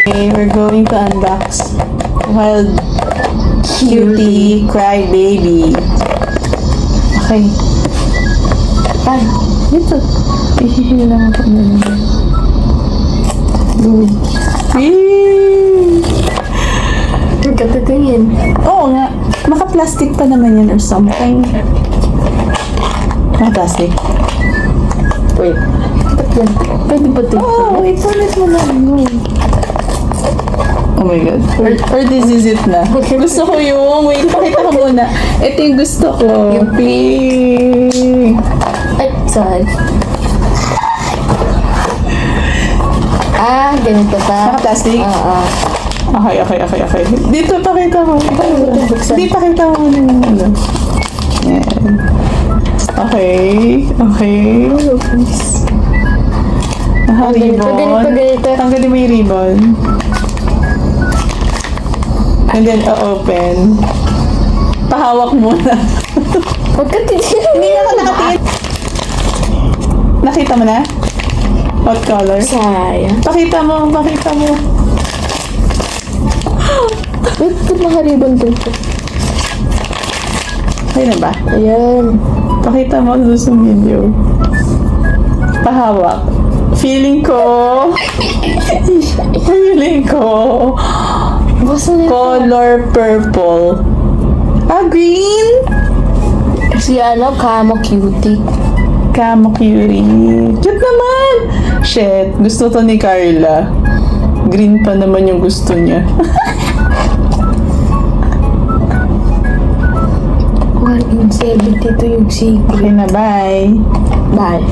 Okay, we're going to unbox Wild Cutie Cry Baby. Okay. Ay, ito. Ihihil lang ako na lang. Good. Katatingin. Oo nga. Maka-plastic pa naman yan or something. Maka-plastic. Wait. Ba't yan? Pwede ba ito? Oh, wait. Ulit mo lang. Oh my God. Or this is it na. Gusto ko yung... Wait, pakita ko muna. Ito yung gusto ko. Yung pink. Ay, saan? Ah, ganito pa. Naka-plastic? Oo. Okay. Dito, pakita mo. Hindi, pakita mo muna yung ano. Yan. Okay. Ribbon. Ganito. Tanggalin mo yung ribbon. And then, open. Pahawak muna. Huwag ka titigil. Hindi na ako nakatingin. Nakita mo na? What color? Sayang. Pakita mo. Ba't nakaribon dito? Ayun na ba? Ayan. Pakita mo sa video. Pahawak. Feeling ko. Basta na Color purple. Ah, green? si Camo Cutie. Camo cutie. Cute naman! Shit, gusto to ni Carla. Green pa naman yung gusto niya. 1 in 72 yung secret. Okay na, bye. Bye.